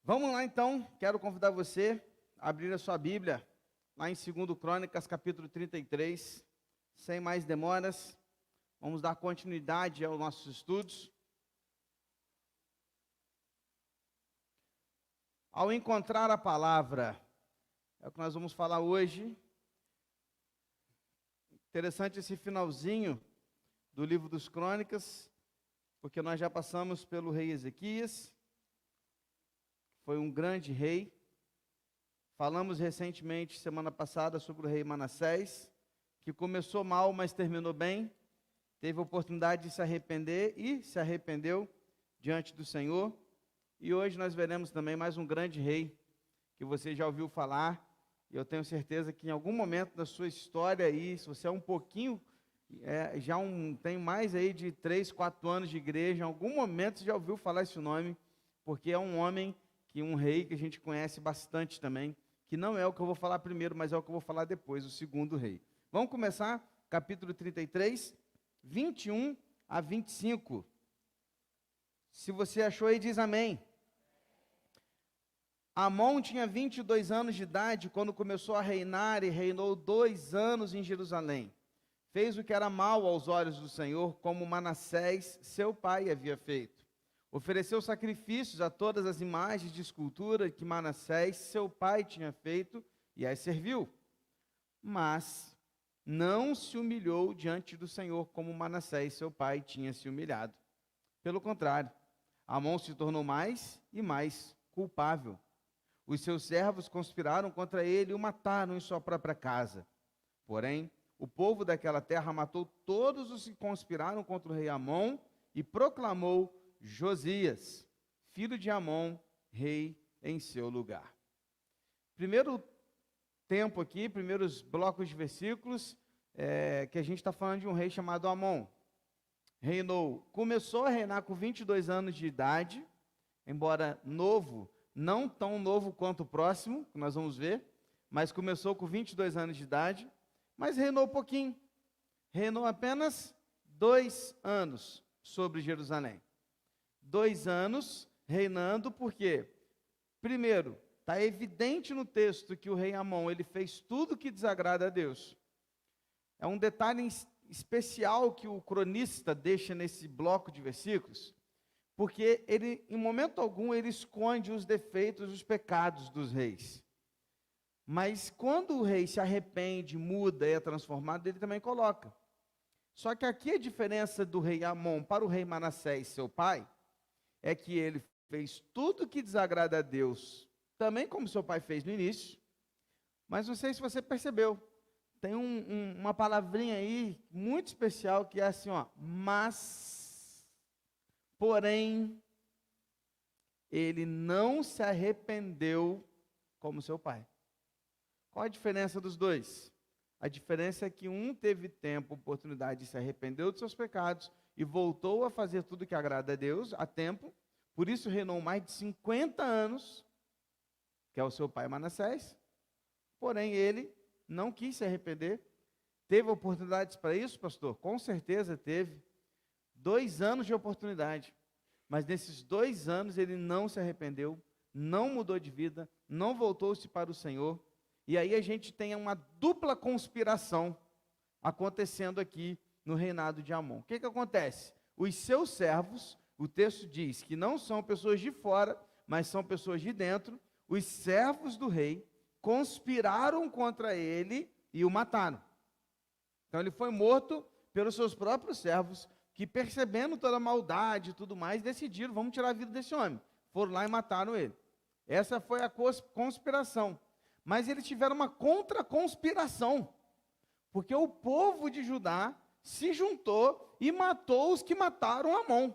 Vamos lá então, quero convidar você a abrir a sua Bíblia, lá em 2 Crônicas, capítulo 33, sem mais demoras, vamos dar continuidade aos nossos estudos. Ao encontrar a palavra, é o que nós vamos falar hoje. Interessante esse finalzinho do livro dos Crônicas, porque nós já passamos pelo rei Ezequias, foi um grande rei. Falamos recentemente, semana passada, sobre o rei Manassés, que começou mal, mas terminou bem. Teve a oportunidade de se arrepender e se arrependeu diante do Senhor. E hoje nós veremos também mais um grande rei, que você já ouviu falar. E eu tenho certeza que em algum momento da sua história aí, se você é um pouquinho, tem mais aí de 3, 4 anos de igreja, em algum momento você já ouviu falar esse nome, porque é um homem, um rei que a gente conhece bastante também, que não é o que eu vou falar primeiro, mas é o que eu vou falar depois, o segundo rei. Vamos começar, capítulo 33, 21 a 25. Se você achou aí, diz amém. Amon tinha 22 anos de idade quando começou a reinar e reinou 2 anos em Jerusalém. Fez o que era mal aos olhos do Senhor, como Manassés, seu pai, havia feito. Ofereceu sacrifícios a todas as imagens de escultura que Manassés, seu pai, tinha feito e as serviu. Mas não se humilhou diante do Senhor como Manassés, seu pai, tinha se humilhado. Pelo contrário, Amon se tornou mais e mais culpável. Os seus servos conspiraram contra ele e o mataram em sua própria casa. Porém, o povo daquela terra matou todos os que conspiraram contra o rei Amon e proclamou Josias, filho de Amon, rei em seu lugar. Primeiro tempo aqui, primeiros blocos de versículos, que a gente está falando de um rei chamado Amon. Começou a reinar com 22 anos de idade, embora novo, não tão novo quanto o próximo, que nós vamos ver, mas começou com 22 anos de idade, mas reinou pouquinho. Reinou apenas 2 anos sobre Jerusalém. 2 anos reinando, porque, primeiro, está evidente no texto que o rei Amon, ele fez tudo que desagrada a Deus. É um detalhe especial que o cronista deixa nesse bloco de versículos, porque ele, em momento algum, ele esconde os defeitos, os pecados dos reis. Mas quando o rei se arrepende, muda e é transformado, ele também coloca. Só que aqui a diferença do rei Amon para o rei Manassés, seu pai, é que ele fez tudo que desagrada a Deus, também como seu pai fez no início, mas não sei se você percebeu, tem uma palavrinha aí muito especial que é assim, mas, porém, ele não se arrependeu como seu pai. Qual a diferença dos dois? A diferença é que um teve tempo, oportunidade de se arrepender dos seus pecados e voltou a fazer tudo que agrada a Deus a tempo, por isso reinou mais de 50 anos, que é o seu pai Manassés, porém ele não quis se arrepender. Teve oportunidades para isso, pastor? Com certeza teve. 2 anos de oportunidade, mas nesses 2 anos ele não se arrependeu, não mudou de vida, não voltou-se para o Senhor, e aí a gente tem uma dupla conspiração acontecendo aqui no reinado de Amon. O que acontece? Os seus servos, o texto diz que não são pessoas de fora, mas são pessoas de dentro, os servos do rei conspiraram contra ele e o mataram. Então ele foi morto pelos seus próprios servos, que percebendo toda a maldade e tudo mais, decidiram, vamos tirar a vida desse homem. Foram lá e mataram ele. Essa foi a conspiração. Mas eles tiveram uma contra-conspiração, porque o povo de Judá se juntou e matou os que mataram Amon.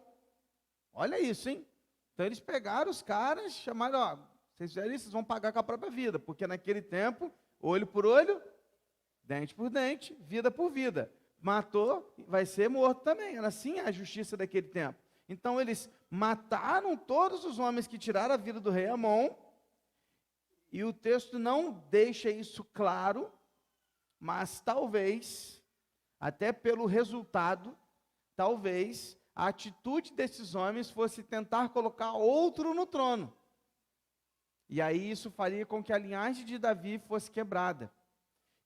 Olha isso, hein? Então eles pegaram os caras, chamaram, vocês fizeram isso, vocês vão pagar com a própria vida, porque naquele tempo, olho por olho, dente por dente, vida por vida. Matou, vai ser morto também. Era assim a justiça daquele tempo. Então eles mataram todos os homens que tiraram a vida do rei Amon, e o texto não deixa isso claro, mas talvez, até pelo resultado, talvez a atitude desses homens fosse tentar colocar outro no trono. E aí isso faria com que a linhagem de Davi fosse quebrada.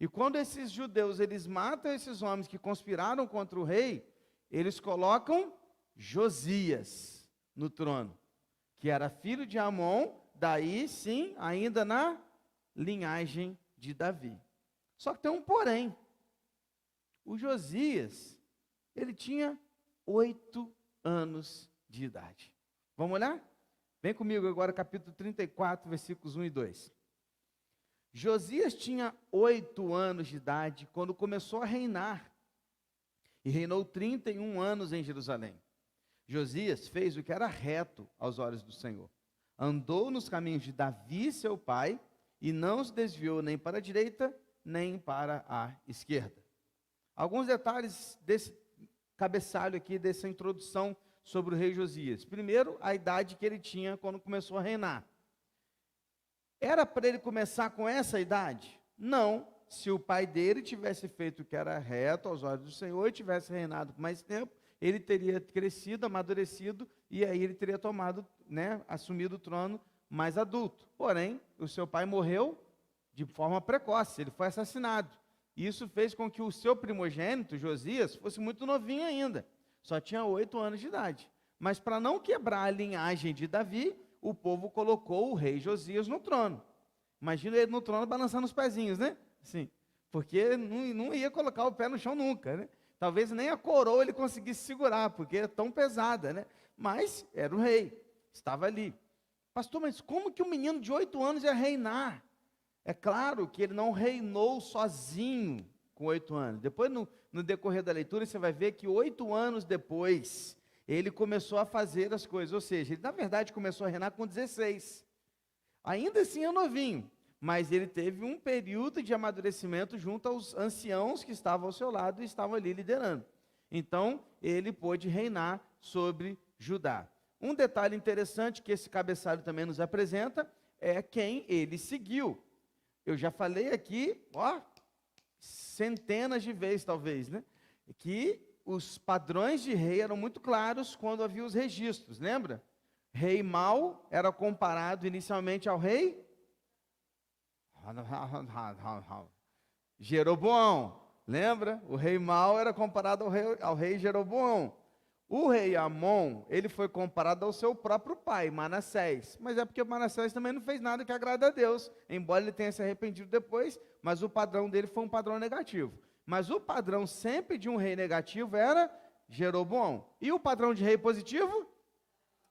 E quando esses judeus, eles matam esses homens que conspiraram contra o rei, eles colocam Josias no trono, que era filho de Amon, daí sim, ainda na linhagem de Davi. Só que tem um porém. O Josias, ele tinha 8 anos de idade. Vamos olhar? Vem comigo agora, capítulo 34, versículos 1 e 2. Josias tinha 8 anos de idade quando começou a reinar, e reinou 31 anos em Jerusalém. Josias fez o que era reto aos olhos do Senhor. Andou nos caminhos de Davi, seu pai, e não se desviou nem para a direita, nem para a esquerda. Alguns detalhes desse cabeçalho aqui, dessa introdução sobre o rei Josias. Primeiro, a idade que ele tinha quando começou a reinar. Era para ele começar com essa idade? Não, se o pai dele tivesse feito o que era reto aos olhos do Senhor e tivesse reinado por mais tempo, ele teria crescido, amadurecido, e aí ele teria tomado, assumido o trono mais adulto. Porém, o seu pai morreu de forma precoce, ele foi assassinado. Isso fez com que o seu primogênito, Josias, fosse muito novinho ainda. Só tinha 8 anos de idade. Mas para não quebrar a linhagem de Davi, o povo colocou o rei Josias no trono. Imagina ele no trono balançando os pezinhos, né? Sim, porque não ia colocar o pé no chão nunca, né? Talvez nem a coroa ele conseguisse segurar, porque é tão pesada, né? Mas era o rei, estava ali. Pastor, mas como que um menino de 8 anos ia reinar? É claro que ele não reinou sozinho com 8 anos. Depois, no decorrer da leitura, você vai ver que 8 anos depois, ele começou a fazer as coisas. Ou seja, ele na verdade começou a reinar com 16. Ainda assim é novinho, mas ele teve um período de amadurecimento junto aos anciãos que estavam ao seu lado e estavam ali liderando. Então, ele pôde reinar sobre Judá. Um detalhe interessante que esse cabeçalho também nos apresenta é quem ele seguiu. Eu já falei aqui, centenas de vezes talvez, que os padrões de rei eram muito claros quando havia os registros, lembra? Rei mau era comparado inicialmente ao rei Jeroboão, lembra? O rei mau era comparado ao rei Jeroboão. O rei Amon, ele foi comparado ao seu próprio pai, Manassés. Mas é porque Manassés também não fez nada que agrada a Deus, embora ele tenha se arrependido depois, mas o padrão dele foi um padrão negativo. Mas o padrão sempre de um rei negativo era Jeroboão. E o padrão de rei positivo?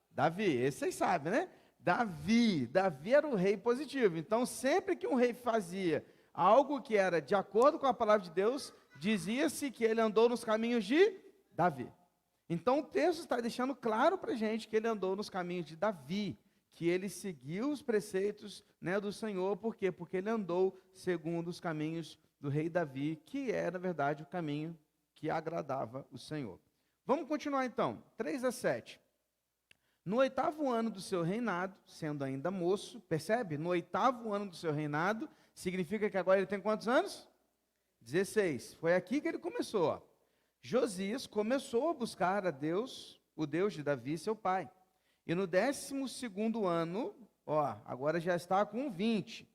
Davi, esse vocês sabem, né? Davi era o rei positivo. Então, sempre que um rei fazia algo que era de acordo com a palavra de Deus, dizia-se que ele andou nos caminhos de Davi. Então, o texto está deixando claro para a gente que ele andou nos caminhos de Davi, que ele seguiu os preceitos do Senhor. Por quê? Porque ele andou segundo os caminhos do rei Davi, que é, na verdade, o caminho que agradava o Senhor. Vamos continuar então, 3-7. No 8º ano do seu reinado, sendo ainda moço, percebe? No 8º ano do seu reinado, significa que agora ele tem quantos anos? 16. Foi aqui que ele começou. Josias começou a buscar a Deus, o Deus de Davi, seu pai. E no 12º ano, agora já está com 20,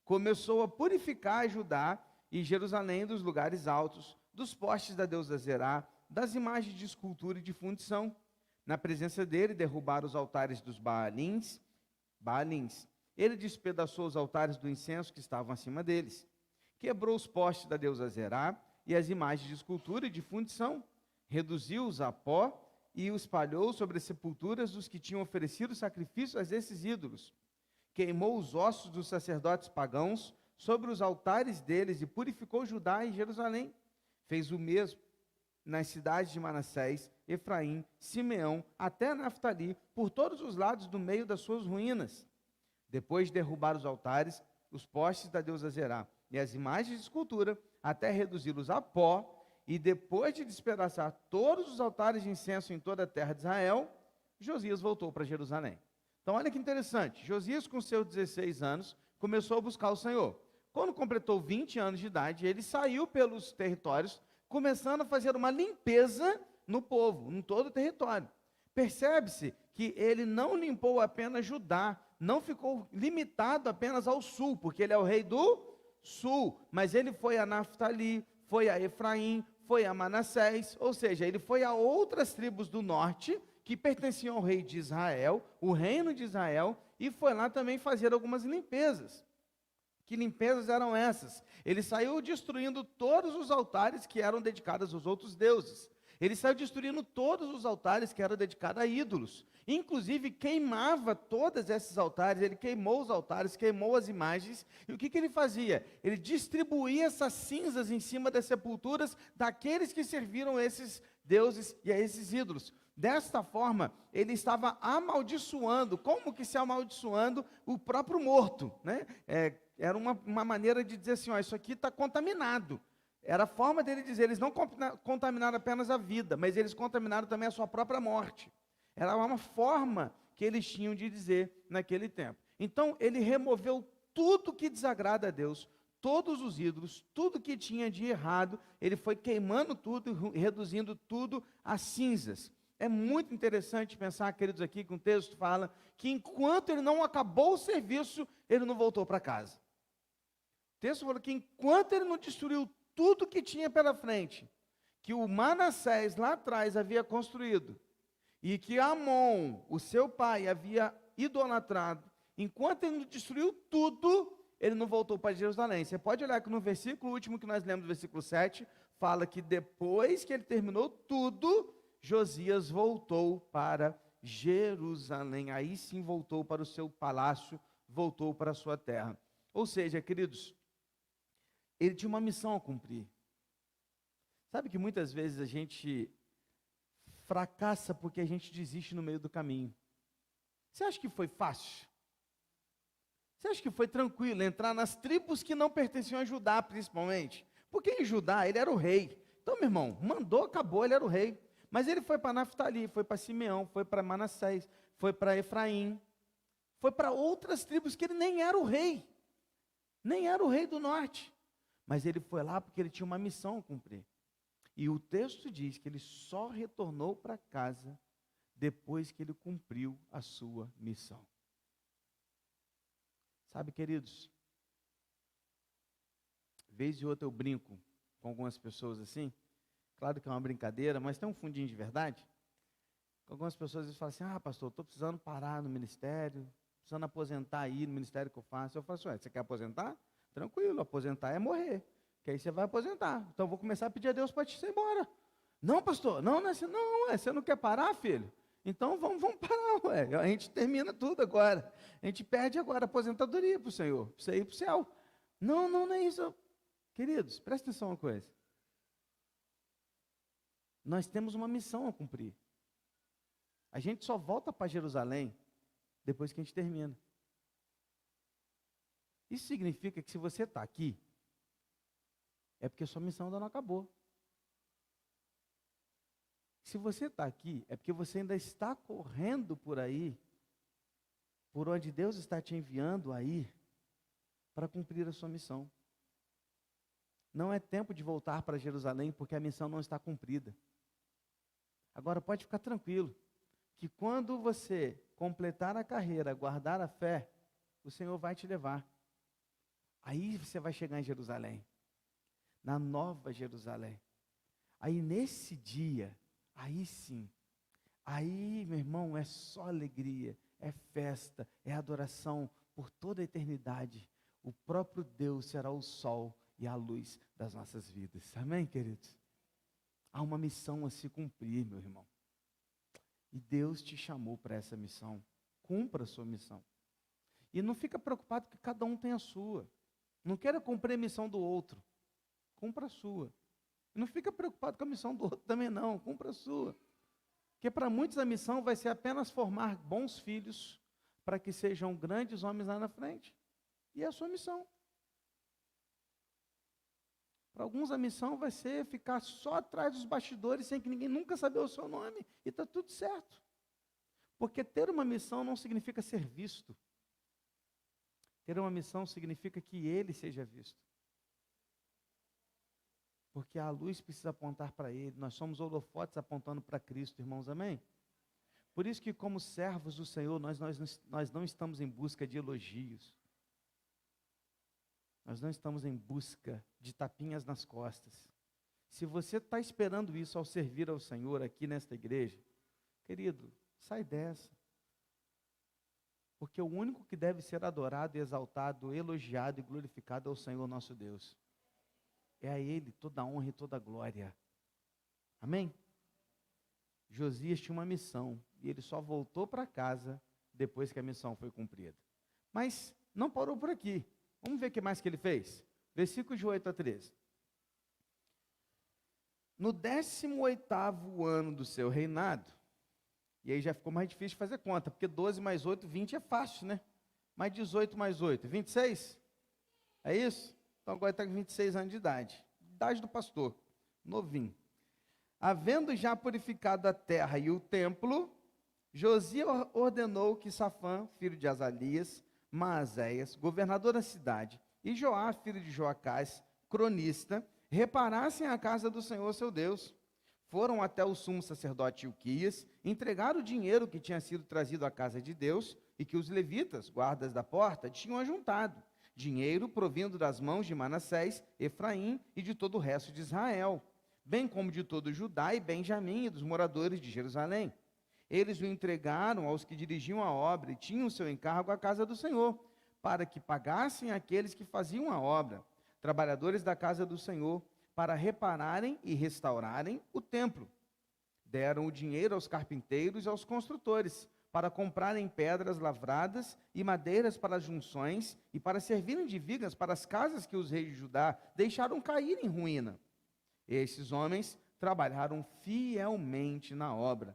começou a purificar Judá e Jerusalém dos lugares altos, dos postes da deusa Zerá, das imagens de escultura e de fundição. Na presença dele, derrubaram os altares dos Baalins. Ele despedaçou os altares do incenso que estavam acima deles. Quebrou os postes da deusa Zerá e as imagens de escultura e de fundição. Reduziu-os a pó e os espalhou sobre as sepulturas dos que tinham oferecido sacrifícios a esses ídolos. Queimou os ossos dos sacerdotes pagãos sobre os altares deles e purificou Judá e Jerusalém. Fez o mesmo nas cidades de Manassés, Efraim, Simeão, até Naftali, por todos os lados do meio das suas ruínas. Depois de derrubar os altares, os postes da deusa Zerá e as imagens de escultura, até reduzi-los a pó, e depois de despedaçar todos os altares de incenso em toda a terra de Israel, Josias voltou para Jerusalém. Então olha que interessante, Josias com seus 16 anos, começou a buscar o Senhor. Quando completou 20 anos de idade, ele saiu pelos territórios, começando a fazer uma limpeza no povo, em todo o território. Percebe-se que ele não limpou apenas Judá, não ficou limitado apenas ao sul, porque ele é o rei do sul, mas ele foi a Naftali, foi a Efraim, foi a Manassés, ou seja, ele foi a outras tribos do norte, que pertenciam ao rei de Israel, o reino de Israel, e foi lá também fazer algumas limpezas. Que limpezas eram essas? Ele saiu destruindo todos os altares que eram dedicados aos outros deuses. Ele saiu destruindo todos os altares que eram dedicados a ídolos. Inclusive queimava todos esses altares, ele queimou os altares, queimou as imagens. E o que ele fazia? Ele distribuía essas cinzas em cima das sepulturas daqueles que serviram a esses deuses e a esses ídolos. Desta forma, ele estava amaldiçoando, como que se amaldiçoando o próprio morto, né? Era uma maneira de dizer assim, ó, isso aqui está contaminado. Era a forma dele dizer, eles não contaminaram apenas a vida, mas eles contaminaram também a sua própria morte. Era uma forma que eles tinham de dizer naquele tempo. Então, ele removeu tudo que desagrada a Deus, todos os ídolos, tudo que tinha de errado, ele foi queimando tudo, reduzindo tudo a cinzas. É muito interessante pensar, queridos, aqui que um texto fala que enquanto ele não acabou o serviço, ele não voltou para casa. O texto fala que enquanto ele não destruiu tudo que tinha pela frente, que o Manassés lá atrás havia construído, e que Amon, o seu pai, havia idolatrado, enquanto ele não destruiu tudo, ele não voltou para Jerusalém. Você pode olhar que no versículo último que nós lemos, versículo 7, fala que depois que ele terminou tudo, Josias voltou para Jerusalém. Aí sim voltou para o seu palácio, voltou para a sua terra. Ou seja, queridos, ele tinha uma missão a cumprir. Sabe que muitas vezes a gente fracassa porque a gente desiste no meio do caminho. Você acha que foi fácil? Você acha que foi tranquilo entrar nas tribos que não pertenciam a Judá, principalmente? Porque em Judá ele era o rei. Então, meu irmão, mandou, acabou, ele era o rei. Mas ele foi para Naftali, foi para Simeão, foi para Manassés, foi para Efraim, foi para outras tribos que ele nem era o rei. Nem era o rei do norte. Mas ele foi lá porque ele tinha uma missão a cumprir. E o texto diz que ele só retornou para casa depois que ele cumpriu a sua missão. Sabe, queridos, vez e outra eu brinco com algumas pessoas assim, claro que é uma brincadeira, mas tem um fundinho de verdade. Algumas pessoas falam assim, pastor, estou precisando parar no ministério, precisando aposentar aí no ministério que eu faço. Eu falo assim, você quer aposentar? Tranquilo, aposentar é morrer, que aí você vai aposentar. Então eu vou começar a pedir a Deus para te ir embora. Não, pastor, não é assim, não, você não quer parar, filho? Então vamos parar, ué. A gente termina tudo agora. A gente perde agora a aposentadoria para o Senhor, para você ir para o céu. Não é isso. Queridos, presta atenção uma coisa. Nós temos uma missão a cumprir. A gente só volta para Jerusalém depois que a gente termina. Isso significa que se você está aqui, é porque sua missão ainda não acabou. Se você está aqui, é porque você ainda está correndo por aí, por onde Deus está te enviando aí, para cumprir a sua missão. Não é tempo de voltar para Jerusalém, porque a missão não está cumprida. Agora pode ficar tranquilo, que quando você completar a carreira, guardar a fé, o Senhor vai te levar. Aí você vai chegar em Jerusalém, na nova Jerusalém. Aí nesse dia, aí sim, aí, meu irmão, é só alegria, é festa, é adoração por toda a eternidade. O próprio Deus será o sol e a luz das nossas vidas. Amém, queridos? Há uma missão a se cumprir, meu irmão. E Deus te chamou para essa missão. Cumpra a sua missão. E não fica preocupado que cada um tem a sua. Não queira cumprir a missão do outro. Cumpra a sua. Não fica preocupado com a missão do outro também não. Cumpra a sua. Porque para muitos a missão vai ser apenas formar bons filhos para que sejam grandes homens lá na frente. E é a sua missão. Para alguns a missão vai ser ficar só atrás dos bastidores sem que ninguém nunca saber o seu nome. E está tudo certo. Porque ter uma missão não significa ser visto. Ter uma missão significa que ele seja visto. Porque a luz precisa apontar para ele. Nós somos holofotes apontando para Cristo, irmãos, amém? Por isso que, como servos do Senhor, nós não estamos em busca de elogios. Nós não estamos em busca de tapinhas nas costas. Se você está esperando isso ao servir ao Senhor aqui nesta igreja, querido, sai dessa. Porque o único que deve ser adorado, exaltado, elogiado e glorificado é o Senhor nosso Deus. É a Ele toda a honra e toda a glória. Amém? Josias tinha uma missão e ele só voltou para casa depois que a missão foi cumprida. Mas não parou por aqui. Vamos ver o que mais que ele fez. Versículos de 8 a 13. No 18º ano do seu reinado, e aí já ficou mais difícil de fazer conta, porque 12 mais 8, 20 é fácil, né? Mas 18 mais 8, 26? É isso? Então agora está com 26 anos de idade. Idade do pastor, novinho. Havendo já purificado a terra e o templo, Josias ordenou que Safã, filho de Azalias, Maazéias, governador da cidade, e Joá, filho de Joacás, cronista, reparassem a casa do Senhor seu Deus. Foram até o sumo sacerdote Ilquias, entregaram o dinheiro que tinha sido trazido à casa de Deus e que os levitas, guardas da porta, tinham ajuntado. Dinheiro provindo das mãos de Manassés, Efraim e de todo o resto de Israel, bem como de todo Judá e Benjamim e dos moradores de Jerusalém. Eles o entregaram aos que dirigiam a obra e tinham seu encargo à casa do Senhor, para que pagassem aqueles que faziam a obra, trabalhadores da casa do Senhor, para repararem e restaurarem o templo. Deram o dinheiro aos carpinteiros e aos construtores, para comprarem pedras lavradas e madeiras para as junções, e para servirem de vigas para as casas que os reis de Judá deixaram cair em ruína. Esses homens trabalharam fielmente na obra.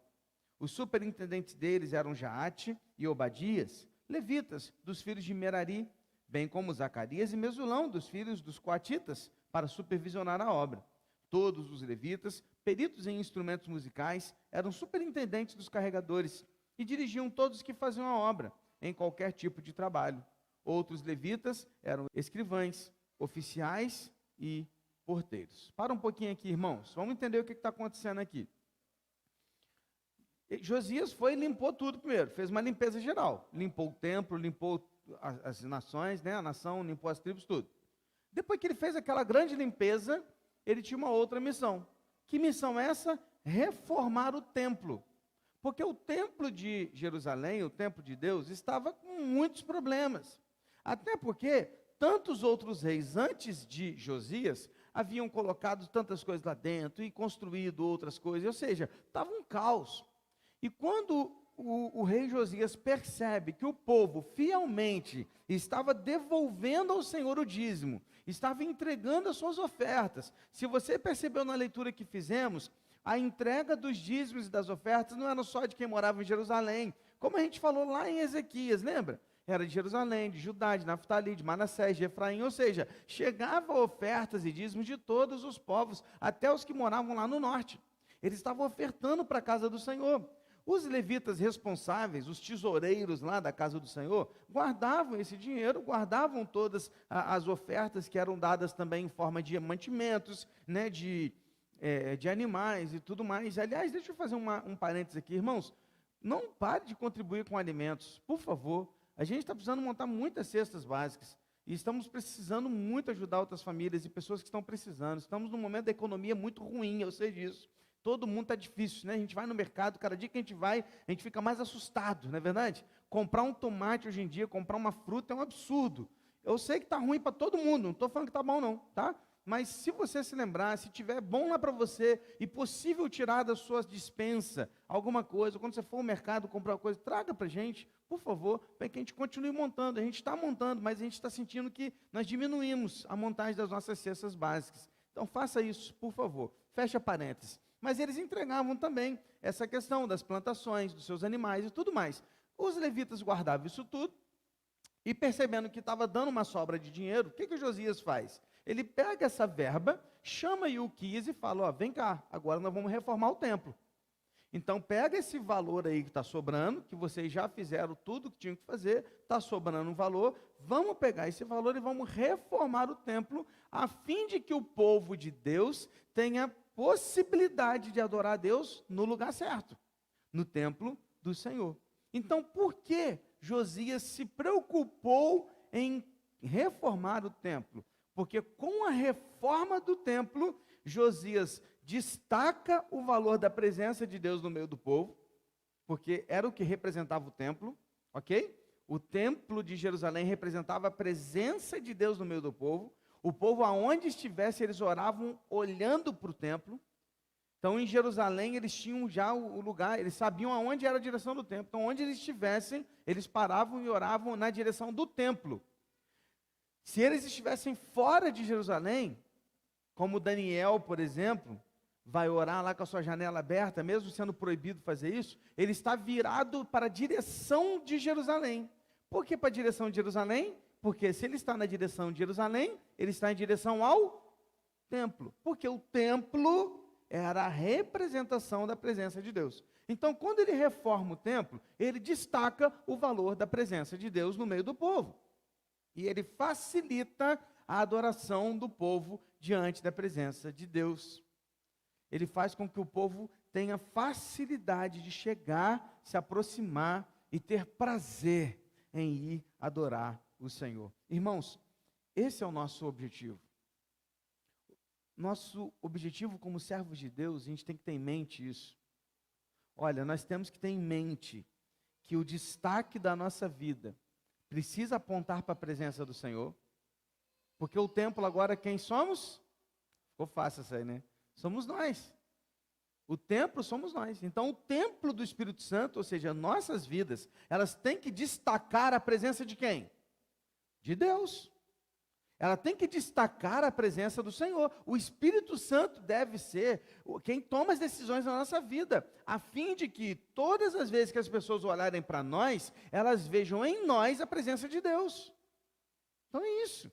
Os superintendentes deles eram Jaate e Obadias, levitas dos filhos de Merari, bem como Zacarias e Mesulão, dos filhos dos coatitas, para supervisionar a obra. Todos os levitas, peritos em instrumentos musicais, eram superintendentes dos carregadores e dirigiam todos os que faziam a obra, em qualquer tipo de trabalho. Outros levitas eram escrivães, oficiais e porteiros. Para um pouquinho aqui, irmãos, vamos entender o que está acontecendo aqui. Josias foi e limpou tudo primeiro, fez uma limpeza geral, limpou o templo, limpou as nações, né, a nação, limpou as tribos, tudo. Depois que ele fez aquela grande limpeza, ele tinha uma outra missão. Que missão é essa? Reformar o templo. Porque o templo de Jerusalém, o templo de Deus, estava com muitos problemas. Até porque tantos outros reis antes de Josias haviam colocado tantas coisas lá dentro e construído outras coisas, ou seja, estava um caos. E quando o rei Josias percebe que o povo fielmente estava devolvendo ao Senhor o dízimo, estava entregando as suas ofertas. Se você percebeu na leitura que fizemos, a entrega dos dízimos e das ofertas não era só de quem morava em Jerusalém, como a gente falou lá em Ezequias, lembra? Era de Jerusalém, de Judá, de Naftali, de Manassés, de Efraim, ou seja, chegava ofertas e dízimos de todos os povos, até os que moravam lá no norte. Eles estavam ofertando para a casa do Senhor. Os levitas responsáveis, os tesoureiros lá da casa do Senhor, guardavam esse dinheiro, guardavam todas as ofertas que eram dadas também em forma de mantimentos, né, de animais e tudo mais. Aliás, deixa eu fazer um parênteses aqui, irmãos. Não pare de contribuir com alimentos, por favor. A gente está precisando montar muitas cestas básicas. E estamos precisando muito ajudar outras famílias e pessoas que estão precisando. Estamos num momento da economia muito ruim, eu sei disso. Todo mundo está difícil, né? A gente vai no mercado, cada dia que a gente vai, a gente fica mais assustado, não é verdade? Comprar um tomate hoje em dia, comprar uma fruta é um absurdo. Eu sei que está ruim para todo mundo, não estou falando que está bom não, tá? Mas se você se lembrar, se tiver bom lá para você e possível tirar da sua despensa alguma coisa, quando você for ao mercado comprar uma coisa, traga para a gente, por favor, para que a gente continue montando. A gente está montando, mas a gente está sentindo que nós diminuímos a montagem das nossas cestas básicas. Então faça isso, por favor. Fecha parênteses. Mas eles entregavam também essa questão das plantações, dos seus animais e tudo mais. Os levitas guardavam isso tudo e percebendo que estava dando uma sobra de dinheiro, o que o Josias faz? Ele pega essa verba, chama Ilquias e fala, ó, vem cá, agora nós vamos reformar o templo. Então pega esse valor aí que está sobrando, que vocês já fizeram tudo que tinham que fazer, está sobrando um valor, vamos pegar esse valor e vamos reformar o templo, a fim de que o povo de Deus tenha possibilidade de adorar a Deus no lugar certo, no templo do Senhor. Então, por que Josias se preocupou em reformar o templo? Porque com a reforma do templo, Josias destaca o valor da presença de Deus no meio do povo, porque era o que representava o templo, ok? O templo de Jerusalém representava a presença de Deus no meio do povo. O povo, aonde estivesse, eles oravam olhando para o templo. Então, em Jerusalém, eles tinham já o lugar, eles sabiam aonde era a direção do templo. Então, onde eles estivessem, eles paravam e oravam na direção do templo. Se eles estivessem fora de Jerusalém, como Daniel, por exemplo, vai orar lá com a sua janela aberta, mesmo sendo proibido fazer isso, ele está virado para a direção de Jerusalém. Por que para a direção de Jerusalém? Porque se ele está na direção de Jerusalém, ele está em direção ao templo. Porque o templo era a representação da presença de Deus. Então, quando ele reforma o templo, ele destaca o valor da presença de Deus no meio do povo. E ele facilita a adoração do povo diante da presença de Deus. Ele faz com que o povo tenha facilidade de chegar, se aproximar e ter prazer em ir adorar o Senhor. Irmãos, esse é o nosso objetivo. Nosso objetivo como servos de Deus, a gente tem que ter em mente isso. Olha, nós temos que ter em mente que o destaque da nossa vida precisa apontar para a presença do Senhor, porque o templo agora quem somos? Ficou fácil isso aí, né? Somos nós. O templo somos nós. Então o templo do Espírito Santo, ou seja, nossas vidas, elas têm que destacar a presença de quem? De Deus. Ela tem que destacar a presença do Senhor. O Espírito Santo deve ser quem toma as decisões na nossa vida, a fim de que todas as vezes que as pessoas olharem para nós, elas vejam em nós a presença de Deus. Então é isso.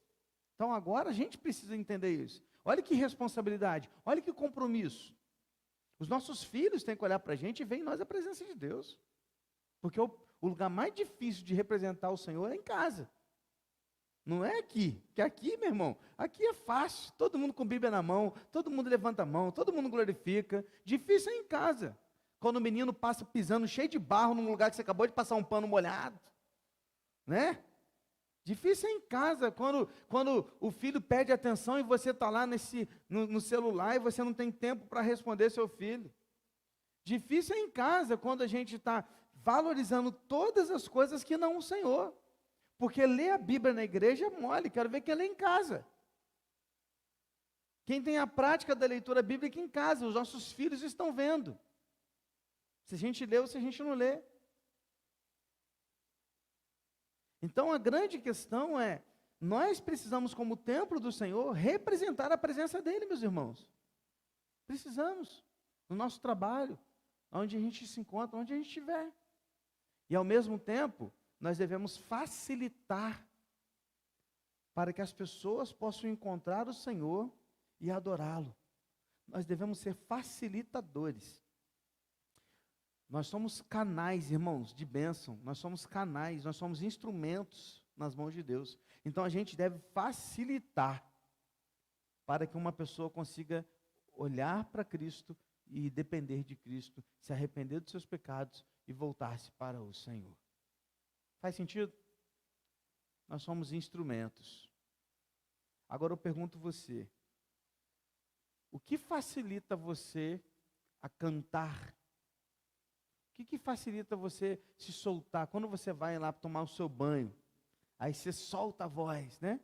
Então agora a gente precisa entender isso. Olha que responsabilidade, olha que compromisso. Os nossos filhos têm que olhar para a gente e ver em nós a presença de Deus. Porque o lugar mais difícil de representar o Senhor é em casa. Não é aqui, que aqui, meu irmão, aqui é fácil, todo mundo com Bíblia na mão, todo mundo levanta a mão, todo mundo glorifica. Difícil é em casa, quando o menino passa pisando cheio de barro num lugar que você acabou de passar um pano molhado, né? Difícil é em casa, quando o filho pede atenção e você está lá no celular e você não tem tempo para responder seu filho. Difícil é em casa, quando a gente está valorizando todas as coisas que não o Senhor. Porque ler a Bíblia na igreja é mole, quero ver quem lê em casa. Quem tem a prática da leitura bíblica em casa, os nossos filhos estão vendo. Se a gente lê ou se a gente não lê. Então a grande questão é, nós precisamos como templo do Senhor, representar a presença dEle, meus irmãos. Precisamos, no nosso trabalho, onde a gente se encontra, onde a gente estiver. E ao mesmo tempo, nós devemos facilitar para que as pessoas possam encontrar o Senhor e adorá-lo. Nós devemos ser facilitadores. Nós somos canais, irmãos, de bênção. Nós somos canais, nós somos instrumentos nas mãos de Deus. Então a gente deve facilitar para que uma pessoa consiga olhar para Cristo e depender de Cristo, se arrepender dos seus pecados e voltar-se para o Senhor. Faz sentido? Nós somos instrumentos. Agora eu pergunto você, o que facilita você a cantar? O que facilita você se soltar? Quando você vai lá tomar o seu banho, aí você solta a voz, né?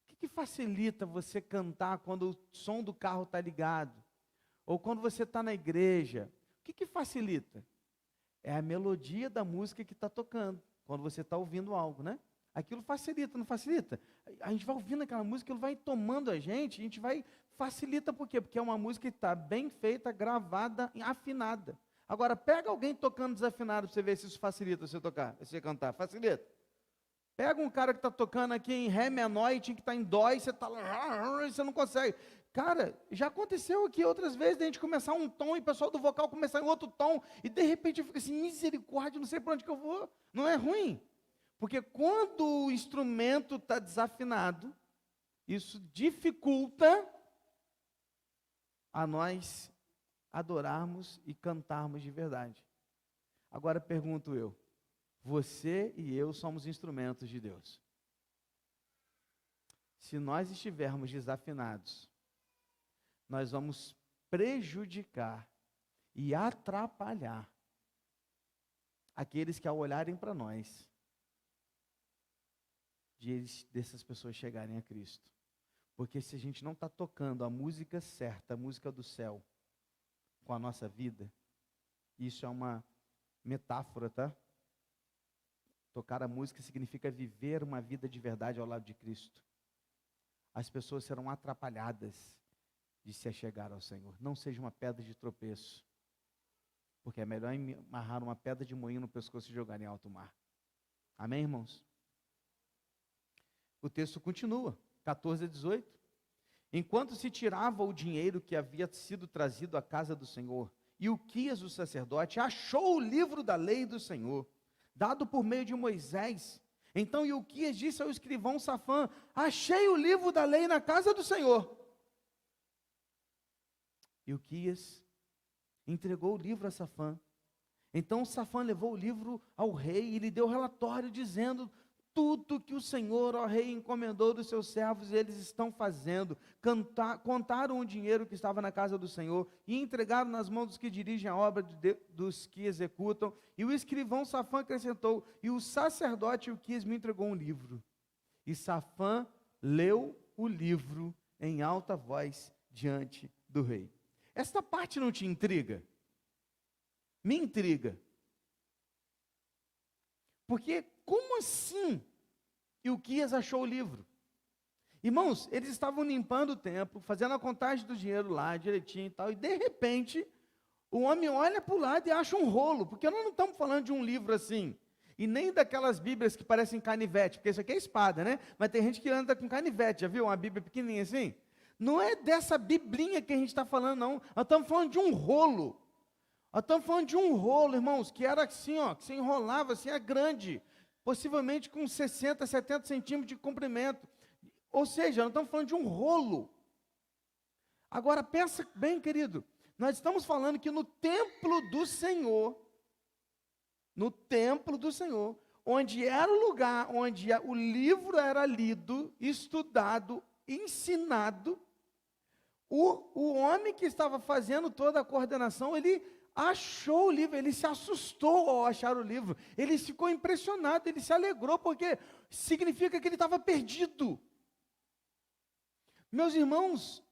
O que facilita você cantar quando o som do carro está ligado? Ou quando você está na igreja? O que facilita? É a melodia da música que está tocando. Quando você está ouvindo algo, né? Aquilo facilita, não facilita? A gente vai ouvindo aquela música, ele vai tomando a gente vai, facilita por quê? Porque é uma música que está bem feita, gravada, afinada. Agora, pega alguém tocando desafinado para você ver se isso facilita você tocar, você cantar, facilita. Pega um cara que está tocando aqui em Ré menor e tinha que estar em Dó e você está lá, você não consegue. Cara, já aconteceu aqui outras vezes, de a gente começar um tom e o pessoal do vocal começar em outro tom, e de repente eu fico assim, misericórdia, não sei para onde que eu vou. Não é ruim? Porque quando o instrumento está desafinado, isso dificulta a nós adorarmos e cantarmos de verdade. Agora pergunto eu, você e eu somos instrumentos de Deus. Se nós estivermos desafinados, nós vamos prejudicar e atrapalhar aqueles que, ao olharem para nós, dessas pessoas chegarem a Cristo. Porque se a gente não está tocando a música certa, a música do céu, com a nossa vida, isso é uma metáfora, tá? Tocar a música significa viver uma vida de verdade ao lado de Cristo. As pessoas serão atrapalhadas de se achegar ao Senhor. Não seja uma pedra de tropeço, porque é melhor amarrar uma pedra de moinho no pescoço e jogar em alto mar. Amém, irmãos? O texto continua, 14 a 18. Enquanto se tirava o dinheiro que havia sido trazido à casa do Senhor, Ilquias, o sacerdote, achou o livro da lei do Senhor, dado por meio de Moisés. Então Ilquias disse ao escrivão Safã: achei o livro da lei na casa do Senhor. Ilquias entregou o livro a Safã. Então Safã levou o livro ao rei e lhe deu relatório dizendo: tudo que o Senhor, ó rei, encomendou dos seus servos, eles estão fazendo. Contaram o dinheiro que estava na casa do Senhor e entregaram nas mãos dos que dirigem a obra dos que executam. E o escrivão Safã acrescentou: e o sacerdote Ilquias me entregou um livro. E Safã leu o livro em alta voz diante do rei. Esta parte não te intriga? Me intriga. Porque como assim Ilquias achou o livro? Irmãos, eles estavam limpando o templo, fazendo a contagem do dinheiro lá, direitinho e tal, e de repente, o homem olha para o lado e acha um rolo, porque nós não estamos falando de um livro assim, e nem daquelas bíblias que parecem canivete, porque isso aqui é espada, né? Mas tem gente que anda com canivete, já viu uma bíblia pequenininha assim? Não é dessa biblinha que a gente está falando, não. Nós estamos falando de um rolo. Nós estamos falando de um rolo, irmãos, que era assim, ó, que se enrolava assim, é grande, possivelmente com 60, 70 centímetros de comprimento. Ou seja, nós estamos falando de um rolo. Agora, pensa bem, querido, nós estamos falando que no templo do Senhor, onde era o lugar onde o livro era lido, estudado, ensinado, o homem que estava fazendo toda a coordenação, ele achou o livro, ele se assustou ao achar o livro, ele ficou impressionado, ele se alegrou, porque significa que ele estava perdido. Meus irmãos,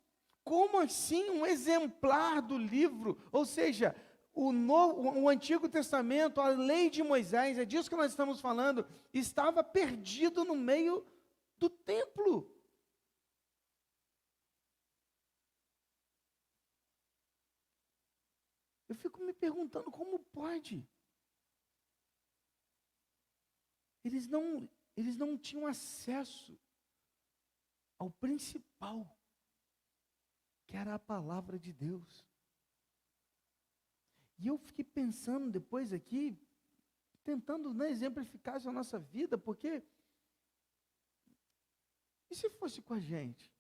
como assim um exemplar do livro, ou seja, o Antigo Testamento, a lei de Moisés, é disso que nós estamos falando, estava perdido no meio do templo. Eu fico me perguntando como pode. Eles não tinham acesso ao principal, que era a palavra de Deus. E eu fiquei pensando depois aqui, tentando, né, exemplificar isso na nossa vida, porque e se fosse com a gente?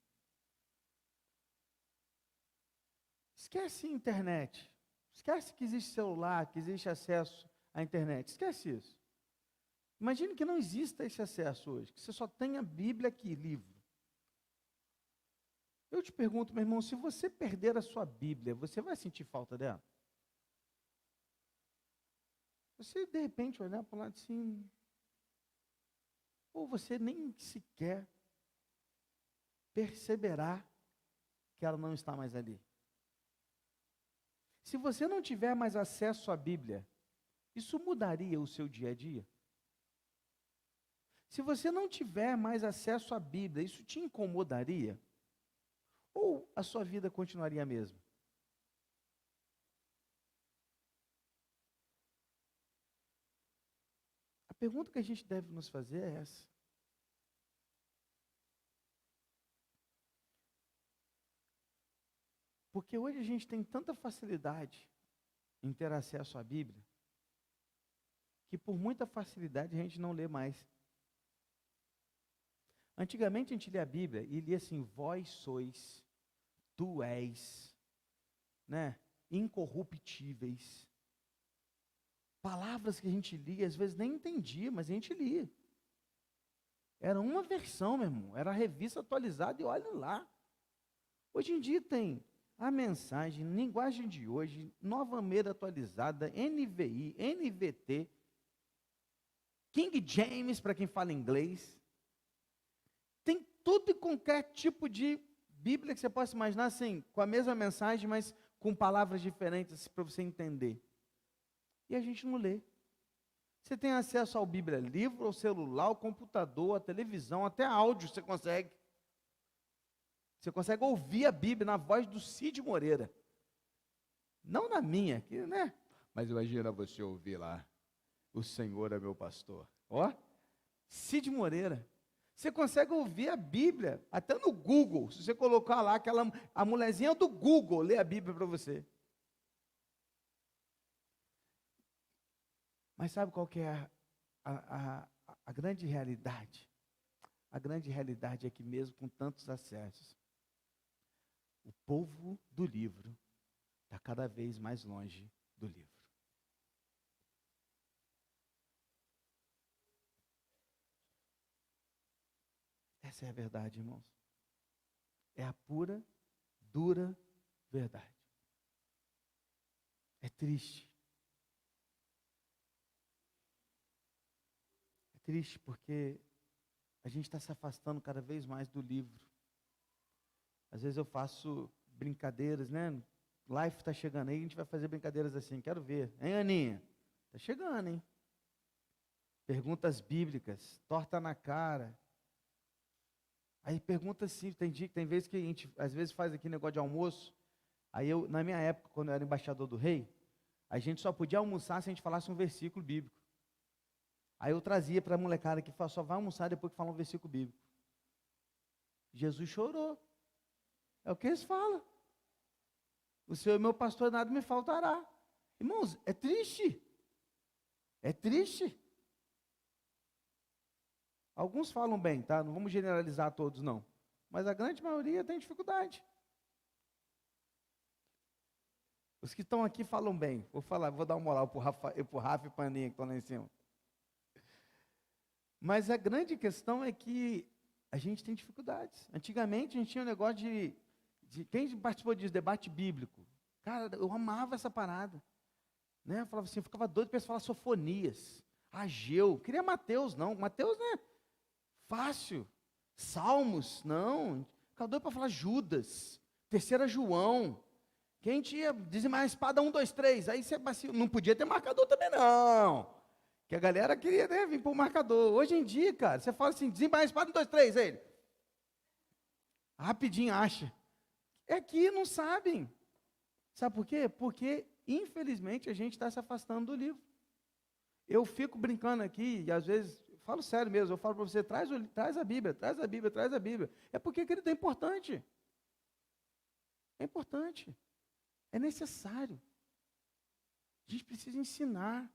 Esquece a internet. Esquece que existe celular, que existe acesso à internet. Esquece isso. Imagine que não exista esse acesso hoje, que você só tenha Bíblia aqui, livro. Eu te pergunto, meu irmão, se você perder a sua Bíblia, você vai sentir falta dela? Você, de repente, olhar para o lado assim, ou você nem sequer perceberá que ela não está mais ali. Se você não tiver mais acesso à Bíblia, isso mudaria o seu dia a dia? Se você não tiver mais acesso à Bíblia, isso te incomodaria? Ou a sua vida continuaria a mesma? A pergunta que a gente deve nos fazer é essa. Porque hoje a gente tem tanta facilidade em ter acesso à Bíblia, que por muita facilidade a gente não lê mais. Antigamente a gente lia a Bíblia e lia assim: vós sois, tu és, né, incorruptíveis. Palavras que a gente lia, às vezes nem entendia, mas a gente lia. Era uma versão, meu irmão. Era a revista atualizada e olha lá. Hoje em dia tem a mensagem, linguagem de hoje, Nova Almeida atualizada, NVI, NVT, King James, para quem fala inglês. Tem tudo e qualquer tipo de Bíblia que você possa imaginar, assim, com a mesma mensagem, mas com palavras diferentes assim, para você entender. E a gente não lê. Você tem acesso ao Bíblia livro, ao celular, ao computador, à televisão, até áudio você consegue. Você consegue ouvir a Bíblia na voz do Cid Moreira. Não na minha, que, né? Mas imagina você ouvir lá, o Senhor é meu pastor. Ó, Cid Moreira. Você consegue ouvir a Bíblia, até no Google. Se você colocar lá, a mulherzinha do Google lê a Bíblia para você. Mas sabe qual que é a grande realidade? A grande realidade é que mesmo com tantos acessos, o povo do livro está cada vez mais longe do livro. Essa é a verdade, irmãos. É a pura, dura verdade. É triste. É triste porque a gente está se afastando cada vez mais do livro. Às vezes eu faço brincadeiras, né? Life está chegando aí, a gente vai fazer brincadeiras assim, quero ver. Hein, Aninha? Está chegando, hein? Perguntas bíblicas, torta na cara. Aí pergunta assim, tem vezes que a gente, às vezes faz aqui negócio de almoço. Aí eu, na minha época, quando eu era embaixador do rei, a gente só podia almoçar se a gente falasse um versículo bíblico. Aí eu trazia para a molecada que só vai almoçar depois que fala um versículo bíblico. Jesus chorou. É o que eles falam. O Senhor é meu pastor, nada me faltará. Irmãos, é triste. É triste. Alguns falam bem, tá? Não vamos generalizar todos, não. Mas a grande maioria tem dificuldade. Os que estão aqui falam bem. Vou dar uma moral para o Rafa e para a Aninha que estão lá em cima. Mas a grande questão é que a gente tem dificuldades. Antigamente a gente tinha um negócio de quem participou disso, debate bíblico. Cara, eu amava essa parada. Né? Eu falava assim, eu ficava doido para falar Sofonias, Ageu, queria Mateus, não. Mateus, né? Fácil. Salmos, não. Ficava doido para falar Judas, 3 João. Quem tinha dizimar a espada 1, 2, 3. Aí você não podia ter marcador também, não. Que a galera queria, né, vir para o marcador. Hoje em dia, cara, você fala assim, dizimar a espada 1, 2, 3, ele. Rapidinho acha. É que não sabem. Sabe por quê? Porque, infelizmente, a gente está se afastando do livro. Eu fico brincando aqui, e às vezes, falo sério mesmo, eu falo para você, traz a Bíblia, traz a Bíblia, traz a Bíblia. É porque aquilo é importante. É importante. É necessário. A gente precisa ensinar.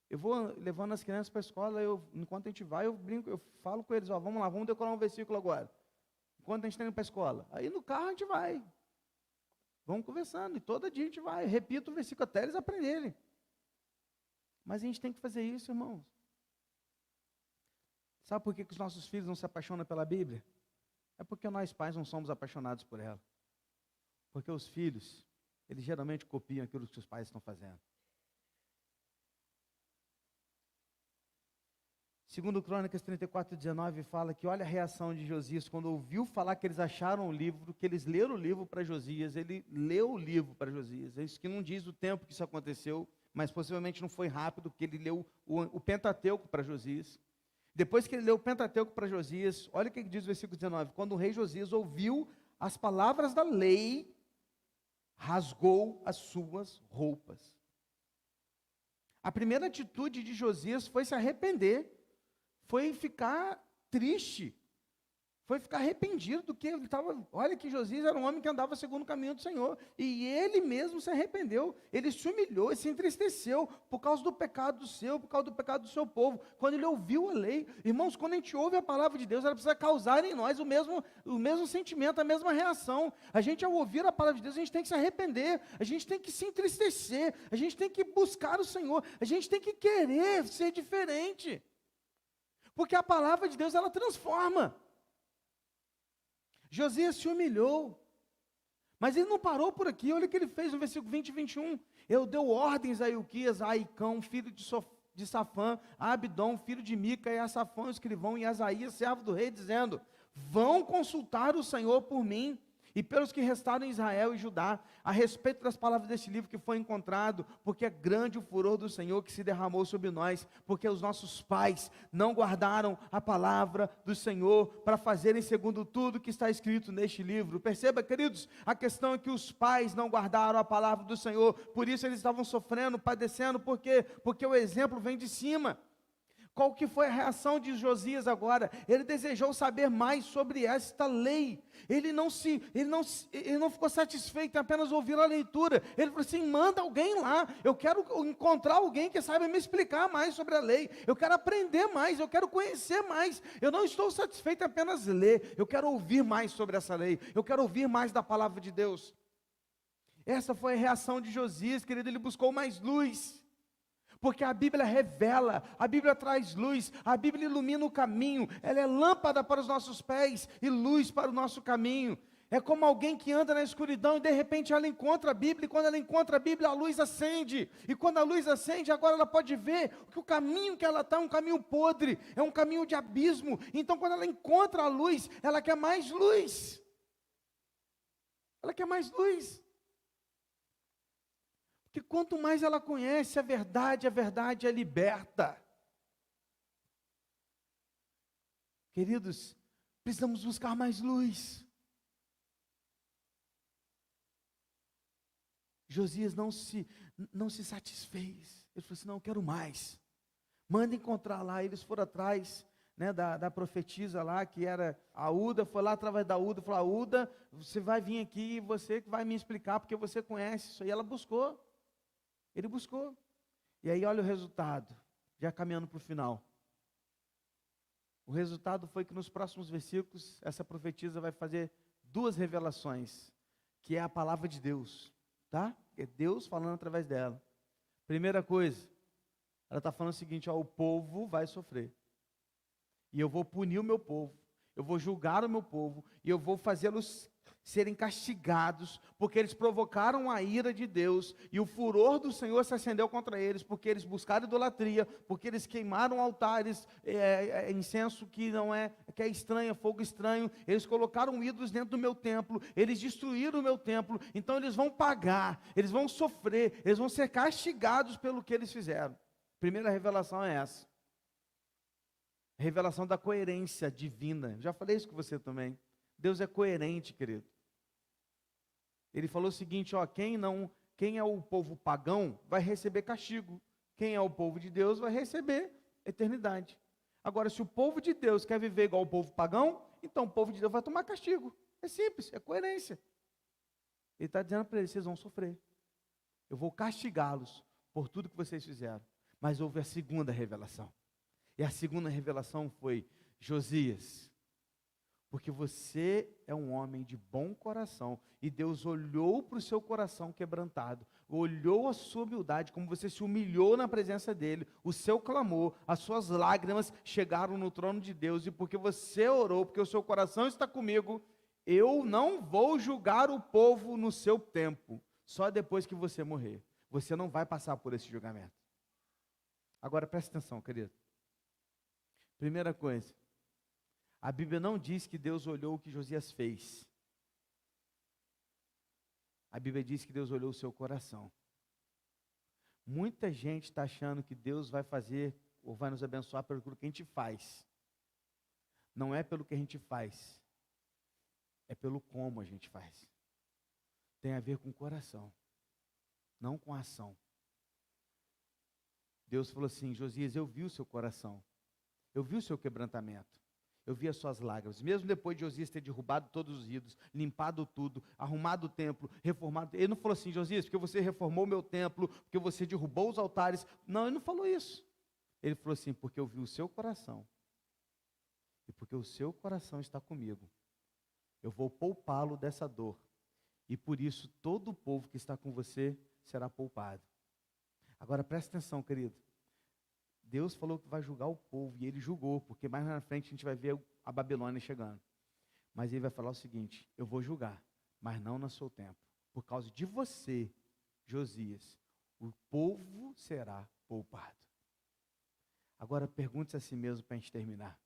Eu vou levando as crianças para a escola, enquanto a gente vai, eu brinco, eu falo com eles, ó, vamos lá, vamos decorar um versículo agora. Enquanto a gente está indo para a escola. Aí no carro a gente vai. Vamos conversando, e todo dia a gente vai. Eu repito o versículo até eles aprenderem. Mas a gente tem que fazer isso, irmãos. Sabe por que os nossos filhos não se apaixonam pela Bíblia? É porque nós pais não somos apaixonados por ela. Porque os filhos, eles geralmente copiam aquilo que os pais estão fazendo. Segundo Crônicas 34:19 fala que olha a reação de Josias, quando ouviu falar que eles acharam o livro, que eles leram o livro para Josias, ele leu o livro para Josias. É isso que não diz o tempo que isso aconteceu, mas possivelmente não foi rápido, porque ele leu o Pentateuco para Josias. Depois que ele leu o Pentateuco para Josias, olha o que diz o versículo 19, quando o rei Josias ouviu as palavras da lei, rasgou as suas roupas. A primeira atitude de Josias foi se arrepender, foi ficar triste, foi ficar arrependido do que ele estava. Olha que Josias era um homem que andava segundo o caminho do Senhor. E ele mesmo se arrependeu. Ele se humilhou e se entristeceu por causa do pecado seu, por causa do pecado do seu povo. Quando ele ouviu a lei. Irmãos, quando a gente ouve a palavra de Deus, ela precisa causar em nós o mesmo sentimento, a mesma reação. A gente, ao ouvir a palavra de Deus, a gente tem que se arrepender. A gente tem que se entristecer. A gente tem que buscar o Senhor. A gente tem que querer ser diferente. Porque a palavra de Deus, ela transforma. Josias se humilhou, mas ele não parou por aqui. Olha o que ele fez no versículo 20 e 21. Eu deu ordens a Ilquias, a Aicão, filho de Safã, a Abdom, filho de Mica, e a Safã, o escrivão, e a Asaías, servo do rei, dizendo: vão consultar o Senhor por mim e pelos que restaram em Israel e Judá, a respeito das palavras deste livro que foi encontrado, porque é grande o furor do Senhor que se derramou sobre nós, porque os nossos pais não guardaram a palavra do Senhor para fazerem segundo tudo que está escrito neste livro. Perceba, queridos, a questão é que os pais não guardaram a palavra do Senhor, por isso eles estavam sofrendo, padecendo, por quê? Porque o exemplo vem de cima. Qual que foi a reação de Josias agora? Ele desejou saber mais sobre esta lei. Ele não ficou satisfeito em apenas ouvir a leitura. Ele falou assim: manda alguém lá. Eu quero encontrar alguém que saiba me explicar mais sobre a lei. Eu quero aprender mais, eu quero conhecer mais. Eu não estou satisfeito em apenas ler. Eu quero ouvir mais sobre essa lei. Eu quero ouvir mais da palavra de Deus. Essa foi a reação de Josias, querido. Ele buscou mais luz. Porque a Bíblia revela, a Bíblia traz luz, a Bíblia ilumina o caminho, ela é lâmpada para os nossos pés e luz para o nosso caminho. É como alguém que anda na escuridão e de repente ela encontra a Bíblia, e quando ela encontra a Bíblia, a luz acende. E quando a luz acende, agora ela pode ver que o caminho que ela está é um caminho podre, é um caminho de abismo. Então quando ela encontra a luz, ela quer mais luz. Ela quer mais luz. Porque quanto mais ela conhece a verdade é liberta. Queridos, precisamos buscar mais luz. Josias não se satisfez. Ele falou assim: não, eu quero mais. Manda encontrar lá. Eles foram atrás, né, da profetisa lá, que era a Uda. Foi lá através da Uda, falou: Uda, você vai vir aqui, você que vai me explicar, porque você conhece isso aí. Ela buscou. Ele buscou. E aí olha o resultado, já caminhando para o final. O resultado foi que nos próximos versículos, essa profetisa vai fazer duas revelações, que é a palavra de Deus, tá? É Deus falando através dela. Primeira coisa, ela está falando o seguinte: ó, o povo vai sofrer. E eu vou punir o meu povo, eu vou julgar o meu povo, e eu vou fazê-los serem castigados, porque eles provocaram a ira de Deus, e o furor do Senhor se acendeu contra eles, porque eles buscaram idolatria, porque eles queimaram altares, incenso que não é, que é estranho, fogo estranho, eles colocaram ídolos dentro do meu templo, eles destruíram o meu templo, então eles vão pagar, eles vão sofrer, eles vão ser castigados pelo que eles fizeram. Primeira revelação é essa. Revelação da coerência divina. Já falei isso com você também. Deus é coerente, querido. Ele falou o seguinte: ó, quem é o povo pagão vai receber castigo. Quem é o povo de Deus vai receber eternidade. Agora, se o povo de Deus quer viver igual o povo pagão, então o povo de Deus vai tomar castigo. É simples, é coerência. Ele está dizendo para eles: vocês vão sofrer. Eu vou castigá-los por tudo que vocês fizeram. Mas houve a segunda revelação. E a segunda revelação foi: Josias, porque você é um homem de bom coração, e Deus olhou para o seu coração quebrantado, olhou a sua humildade, como você se humilhou na presença dele, o seu clamor, as suas lágrimas chegaram no trono de Deus, e porque você orou, porque o seu coração está comigo, eu não vou julgar o povo no seu tempo, só depois que você morrer. Você não vai passar por esse julgamento. Agora presta atenção, querido. Primeira coisa, a Bíblia não diz que Deus olhou o que Josias fez. A Bíblia diz que Deus olhou o seu coração. Muita gente está achando que Deus vai fazer ou vai nos abençoar pelo que a gente faz. Não é pelo que a gente faz, é pelo como a gente faz. Tem a ver com o coração, não com a ação. Deus falou assim: Josias, eu vi o seu coração, eu vi o seu quebrantamento, Eu vi as suas lágrimas. Mesmo depois de Josias ter derrubado todos os ídolos, limpado tudo, arrumado o templo, reformado. Ele não falou assim: Josias, porque você reformou o meu templo, porque você derrubou os altares. Não, ele não falou isso. Ele falou assim: porque eu vi o seu coração. E porque o seu coração está comigo. Eu vou poupá-lo dessa dor. E por isso todo o povo que está com você será poupado. Agora presta atenção, querido. Deus falou que vai julgar o povo, e ele julgou, porque mais na frente a gente vai ver a Babilônia chegando. Mas ele vai falar o seguinte: eu vou julgar, mas não no seu tempo. Por causa de você, Josias, o povo será poupado. Agora pergunte-se a si mesmo para a gente terminar.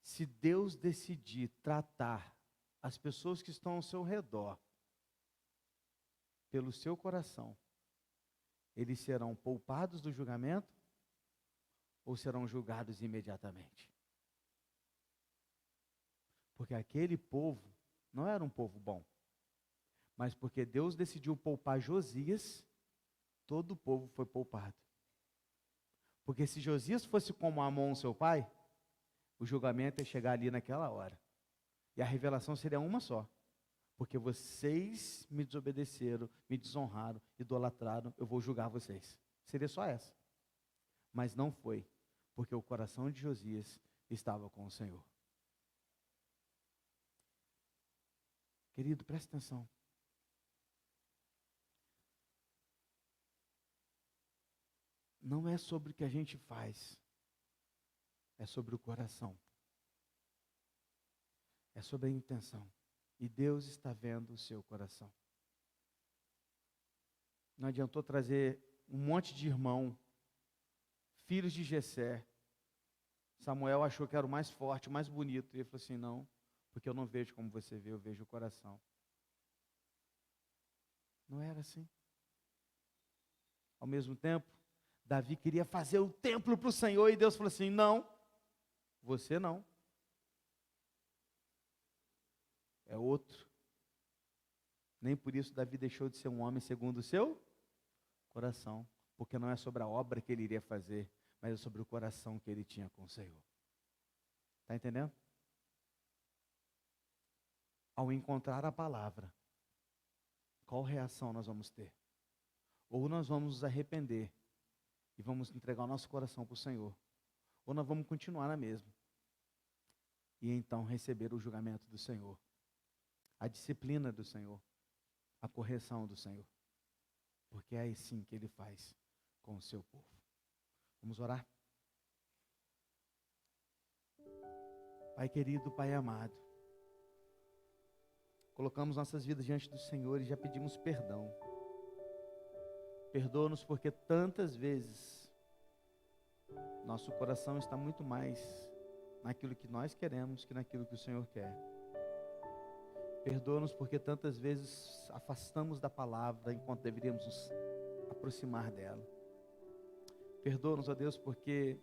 Se Deus decidir tratar as pessoas que estão ao seu redor pelo seu coração, eles serão poupados do julgamento ou serão julgados imediatamente? Porque aquele povo não era um povo bom, mas porque Deus decidiu poupar Josias, todo o povo foi poupado. Porque se Josias fosse como Amon, seu pai, o julgamento ia chegar ali naquela hora. E a revelação seria uma só. Porque vocês me desobedeceram, me desonraram, idolatraram, eu vou julgar vocês. Seria só essa. Mas não foi, porque o coração de Josias estava com o Senhor. Querido, preste atenção. Não é sobre o que a gente faz, é sobre o coração. É sobre a intenção. E Deus está vendo o seu coração. Não adiantou trazer um monte de irmão, filhos de Jessé. Samuel achou que era o mais forte, o mais bonito. E ele falou assim: não, porque eu não vejo como você vê, eu vejo o coração. Não era assim. Ao mesmo tempo, Davi queria fazer o templo para o Senhor, e Deus falou assim: não, você não. É outro. Nem por isso Davi deixou de ser um homem segundo o seu coração, porque não é sobre a obra que ele iria fazer, mas é sobre o coração que ele tinha com o Senhor. Está entendendo? Ao encontrar a palavra, qual reação nós vamos ter? Ou nós vamos nos arrepender e vamos entregar o nosso coração para o Senhor, ou nós vamos continuar na mesma e então receber o julgamento do Senhor, a disciplina do Senhor, a correção do Senhor, porque é assim que Ele faz com o seu povo. Vamos orar? Pai querido, Pai amado, colocamos nossas vidas diante do Senhor e já pedimos perdão. Perdoa-nos porque tantas vezes nosso coração está muito mais naquilo que nós queremos que naquilo que o Senhor quer. Perdoa-nos porque tantas vezes afastamos da palavra enquanto deveríamos nos aproximar dela. Perdoa-nos, ó Deus, porque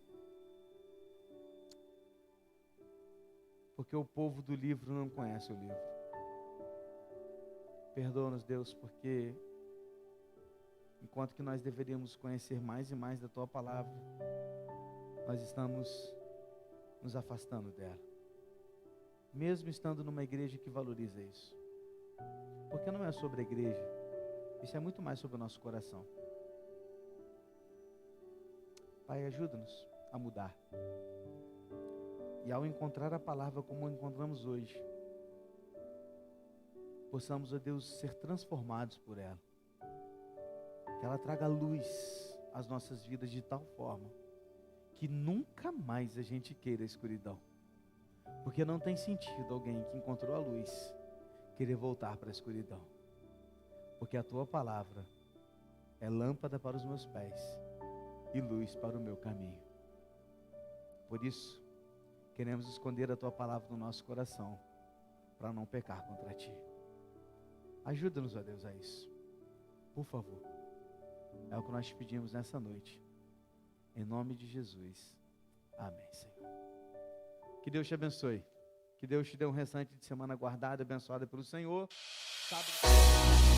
o povo do livro não conhece o livro. Perdoa-nos, Deus, porque enquanto que nós deveríamos conhecer mais e mais da Tua palavra, nós estamos nos afastando dela. Mesmo estando numa igreja que valoriza isso. Porque não é sobre a igreja, isso é muito mais sobre o nosso coração. Pai, ajuda-nos a mudar. E ao encontrar a palavra como encontramos hoje, possamos, ó Deus, ser transformados por ela. Que ela traga luz às nossas vidas de tal forma que nunca mais a gente queira a escuridão. Porque não tem sentido alguém que encontrou a luz querer voltar para a escuridão. Porque a Tua palavra é lâmpada para os meus pés e luz para o meu caminho. Por isso, queremos esconder a Tua palavra no nosso coração para não pecar contra Ti. Ajuda-nos, ó Deus, a isso. Por favor. É o que nós te pedimos nessa noite. Em nome de Jesus. Amém, Senhor. Que Deus te abençoe. Que Deus te dê um restante de semana guardada, abençoada pelo Senhor. Sábado...